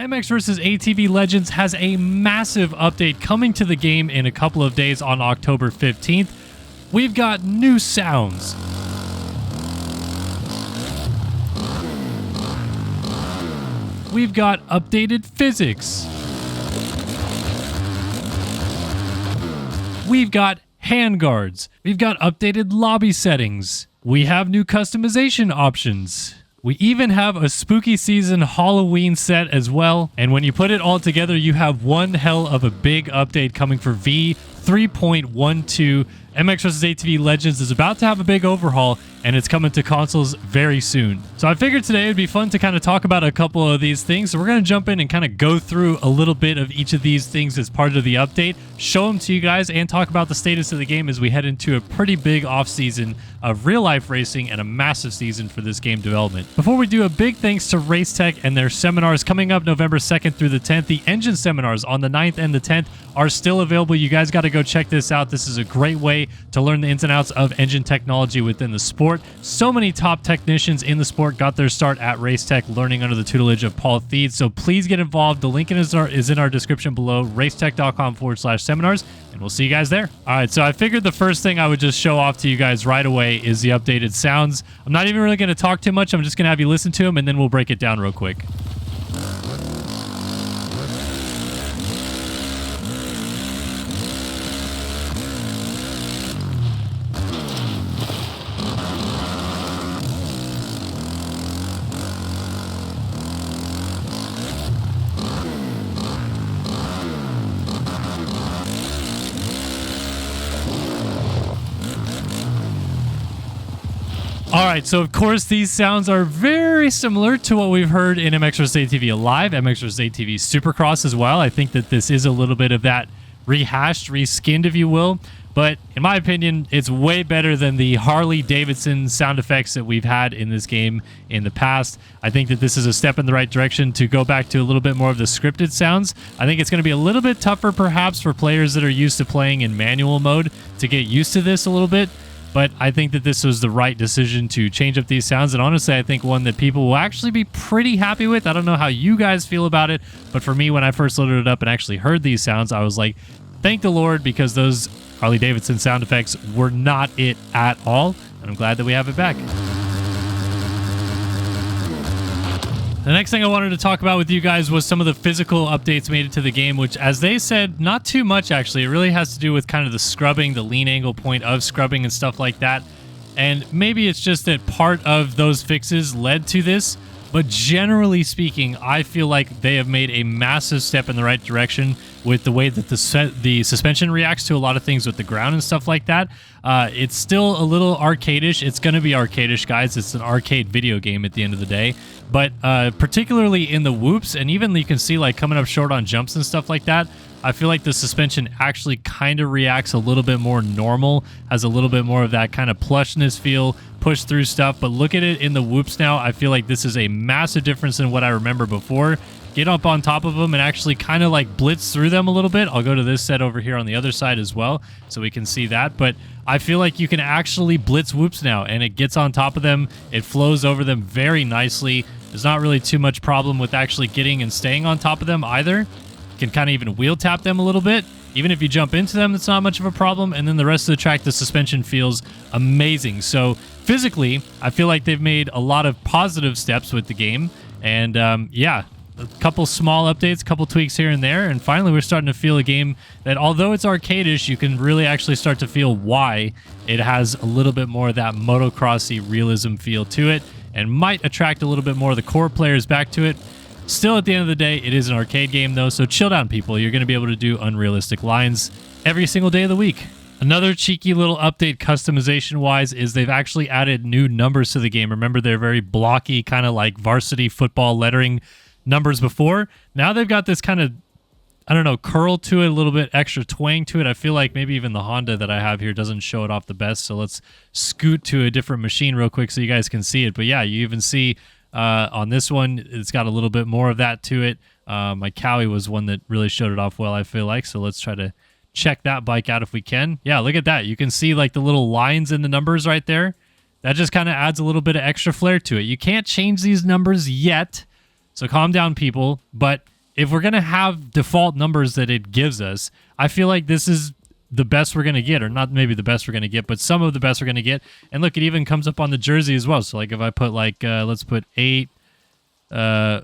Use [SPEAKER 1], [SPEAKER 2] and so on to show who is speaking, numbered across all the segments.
[SPEAKER 1] MX vs ATV Legends has a massive update coming to the game in a couple of days on October 15th. We've got new sounds. We've got updated physics. We've got handguards. We've got updated lobby settings. We have new customization options. We even have a spooky season Halloween set as well. And when you put it all together, you have one hell of a big update coming for v3.12. MX vs ATV Legends is about to have a big overhaul, and it's coming to consoles very soon. So I figured today it'd be fun to kind of talk about a couple of these things. So we're going to jump in and kind of go through a little bit of each of these things as part of the update, show them to you guys, and talk about the status of the game as we head into a pretty big off-season of real-life racing and a massive season for this game development. Before we do, a big thanks to Racetech and their seminars coming up November 2nd through the 10th. The engine seminars on the 9th and the 10th are still available. You guys got to go check this out. This is a great way to learn the ins and outs of engine technology within the sport. So many top technicians in the sport got their start at Racetech, learning under the tutelage of Paul Theed. So please get involved. The link is in our description below, racetech.com/seminars, and we'll see you guys there. All right, so I figured the first thing I would just show off to you guys right away is the updated sounds. I'm not even really going to talk too much. I'm just going to have you listen to them, and then we'll break it down real quick. All right, so of course these sounds are very similar to what we've heard in MX vs ATV Alive, MX vs ATV Supercross as well. I think that this is a little bit of that rehashed, reskinned, if you will. But in my opinion, it's way better than the Harley-Davidson sound effects that we've had in this game in the past. I think that this is a step in the right direction to go back to a little bit more of the scripted sounds. I think it's going to be a little bit tougher perhaps for players that are used to playing in manual mode to get used to this a little bit. But I think that this was the right decision to change up these sounds. And honestly, I think one that people will actually be pretty happy with. I don't know how you guys feel about it, but for me, when I first loaded it up and actually heard these sounds, I was like, thank the Lord, because those Harley-Davidson sound effects were not it at all. And I'm glad that we have it back. The next thing I wanted to talk about with you guys was some of the physical updates made to the game, which, as they said, not too much actually. It really has to do with kind of the scrubbing, the lean angle point of scrubbing and stuff like that. And maybe it's just that part of those fixes led to this, but generally speaking, I feel like they have made a massive step in the right direction with the way that the suspension reacts to a lot of things with the ground and stuff like that. It's still a little arcade-ish. It's going to be arcade-ish, guys. It's an arcade video game at the end of the day. But particularly in the whoops, and even you can see like coming up short on jumps and stuff like that, I feel like the suspension actually kind of reacts a little bit more normal, has a little bit more of that kind of plushness feel, push through stuff. But look at it in the whoops now. I feel like this is a massive difference in what I remember before. Get up on top of them and actually kind of like blitz through them a little bit. I'll go to this set over here on the other side as well so we can see that. But I feel like you can actually blitz whoops now, and it gets on top of them. It flows over them very nicely. There's not really too much problem with actually getting and staying on top of them either. You can kind of even wheel tap them a little bit. Even if you jump into them, it's not much of a problem. And then the rest of the track, the suspension feels amazing. So physically, I feel like they've made a lot of positive steps with the game. And yeah, a couple small updates, a couple tweaks here and there. And finally, we're starting to feel a game that, although it's arcade-ish, you can really actually start to feel why it has a little bit more of that motocrossy realism feel to it, and might attract a little bit more of the core players back to it. Still, at the end of the day, it is an arcade game, though, so chill down, people. You're going to be able to do unrealistic lines every single day of the week. Another cheeky little update customization-wise is they've actually added new numbers to the game. Remember, they're very blocky, kind of like varsity football lettering numbers before. Now they've got this kind of, I don't know, curl to it, a little bit extra twang to it. I feel like maybe even the Honda that I have here doesn't show it off the best, so let's scoot to a different machine real quick so you guys can see it. But yeah, you even see on this one, it's got a little bit more of that to it. My Cowie was one that really showed it off well, I feel like, so let's try to check that bike out if we can. Yeah, look at that. You can see like the little lines in the numbers right there. That just kind of adds a little bit of extra flair to it. You can't change these numbers yet, So calm down, people. But if we're going to have default numbers that it gives us, I feel like this is the best we're going to get, or not maybe the best we're going to get, but some of the best we're going to get. And look, it even comes up on the jersey as well. So like if I put like, let's put 8, here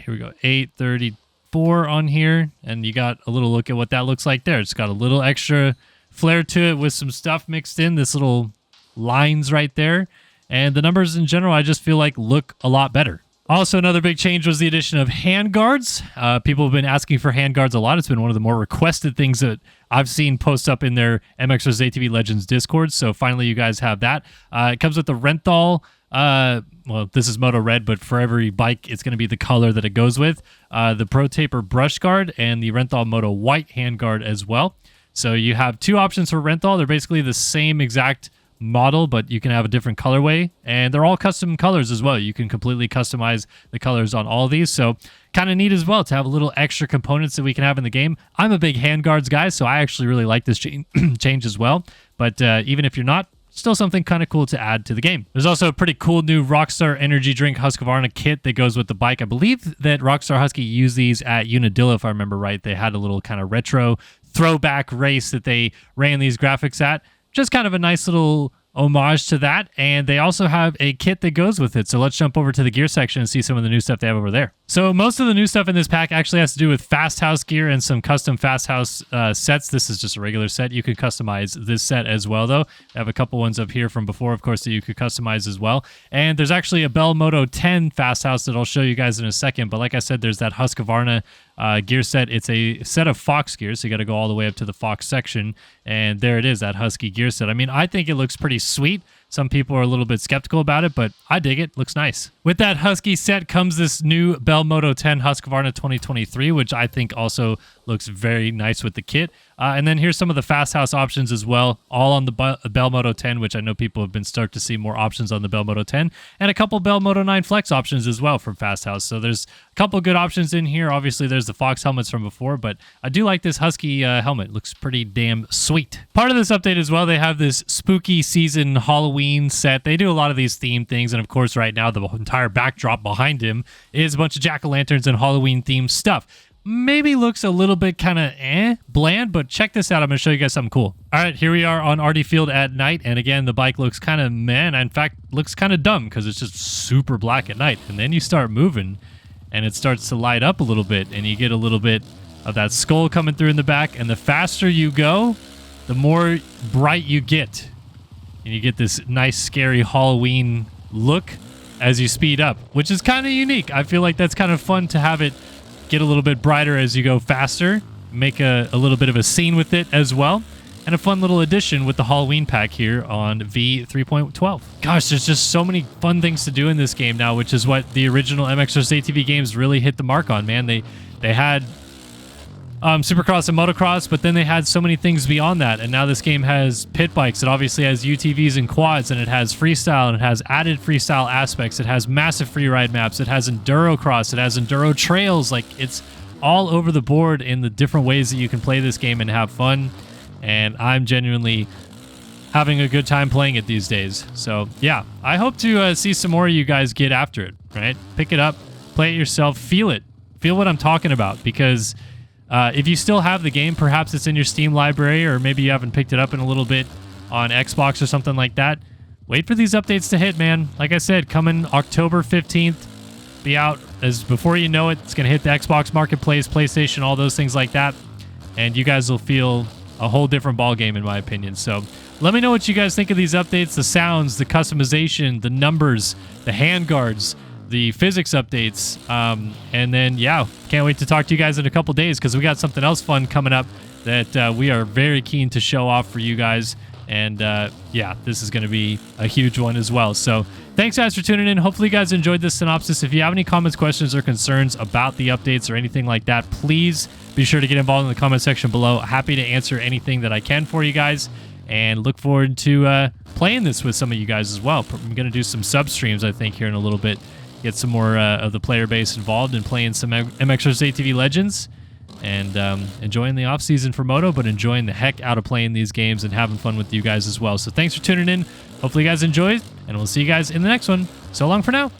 [SPEAKER 1] we go, 834 on here, and you got a little look at what that looks like there. It's got a little extra flair to it with some stuff mixed in, this little lines right there. And the numbers in general, I just feel like look a lot better. Also, another big change was the addition of handguards. People have been asking for handguards a lot. It's been one of the more requested things that I've seen post up in their mxvsatv Legends Discord. So finally, you guys have that. It comes with the Renthal. Well, this is Moto Red, but for every bike, it's going to be the color that it goes with. The Pro Taper Brush Guard and the Renthal Moto White handguard as well. So you have two options for Renthal. They're basically the same exact model, but you can have a different colorway, and they're all custom colors as well. You can completely customize the colors on all of these, so kind of neat as well to have a little extra components that we can have in the game. I'm a big handguards guy, so I actually really like this change as well, but even if you're not, still something kind of cool to add to the game. There's also a pretty cool new Rockstar Energy Drink Husqvarna kit that goes with the bike. I believe that Rockstar Husky used these at Unadilla, if I remember right. They had a little kind of retro throwback race that they ran these graphics at. Just kind of a nice little homage to that, and they also have a kit that goes with it. So let's jump over to the gear section and see some of the new stuff they have over there. So most of the new stuff in this pack actually has to do with Fast House gear and some custom Fast House sets. This is just a regular set. You could customize this set as well, though. I have a couple ones up here from before, of course, that you could customize as well. And there's actually a Bell Moto 10 Fast House that I'll show you guys in a second. But like I said, there's that Husqvarna gear set. It's a set of Fox gear, so you got to go all the way up to the Fox section. And there it is, that Husky gear set. I mean, I think it looks pretty sweet. Some people are a little bit skeptical about it, but I dig it. Looks nice. With that Husky set comes this new Bell Moto 10 Husqvarna 2023, which I think also looks very nice with the kit. And then here's some of the Fast House options as well, all on the Bell Moto 10, which I know people have been starting to see more options on the Bell Moto 10, and a couple Bell Moto 9 Flex options as well from Fast House. So there's a couple good options in here. Obviously, there's the Fox helmets from before, but I do like this Husky helmet. Looks pretty damn sweet. Part of this update as well, they have this spooky season Halloween set. They do a lot of these theme things, and of course, right now, the entire backdrop behind him is a bunch of jack-o'-lanterns and Halloween-themed stuff. Maybe looks a little bit kind of bland, but check this out. I'm going to show you guys something cool. All right, here we are on RD Field at night, and again, the bike looks kind of in fact, looks kind of dumb because it's just super black at night. And then you start moving, and it starts to light up a little bit, and you get a little bit of that skull coming through in the back, and the faster you go, the more bright you get. And you get this nice, scary Halloween look as you speed up, which is kind of unique. I feel like that's kind of fun to have it get a little bit brighter as you go faster, make a little bit of a scene with it as well, and a fun little addition with the Halloween pack here on v3.12. Gosh, there's just so many fun things to do in this game now, which is what the original mxvsatv games really hit the mark on, man. They had Supercross and Motocross, but then they had so many things beyond that, and now this game has pit bikes. It obviously has UTVs and quads, and it has freestyle, and it has added freestyle aspects. It has massive freeride maps. It has enduro cross. It has enduro trails. Like, it's all over the board in the different ways that you can play this game and have fun, and I'm genuinely having a good time playing it these days. So yeah, I hope to see some more of you guys get after it, right? Pick it up, play it yourself, feel it. Feel what I'm talking about, because if you still have the game, perhaps it's in your Steam library, or maybe you haven't picked it up in a little bit on Xbox or something like that. Wait for these updates to hit, man. Like I said, coming October 15th, be out as before you know it. It's going to hit the Xbox Marketplace, PlayStation, all those things like that. And you guys will feel a whole different ball game, in my opinion. So let me know what you guys think of these updates, the sounds, the customization, the numbers, the handguards, the physics updates, and then yeah, can't wait to talk to you guys in a couple days, because we got something else fun coming up that we are very keen to show off for you guys. And yeah, this is going to be a huge one as well. So thanks guys for tuning in. Hopefully you guys enjoyed this synopsis. If you have any comments, questions, or concerns about the updates or anything like that, please be sure to get involved in the comment section below. Happy to answer anything that I can for you guys, and look forward to playing this with some of you guys as well. I'm going to do some sub streams, I think, here in a little bit. Get some more of the player base involved in playing some mxvsatv Legends, and enjoying the off-season for Moto, but enjoying the heck out of playing these games and having fun with you guys as well. So thanks for tuning in. Hopefully you guys enjoyed, and we'll see you guys in the next one. So long for now.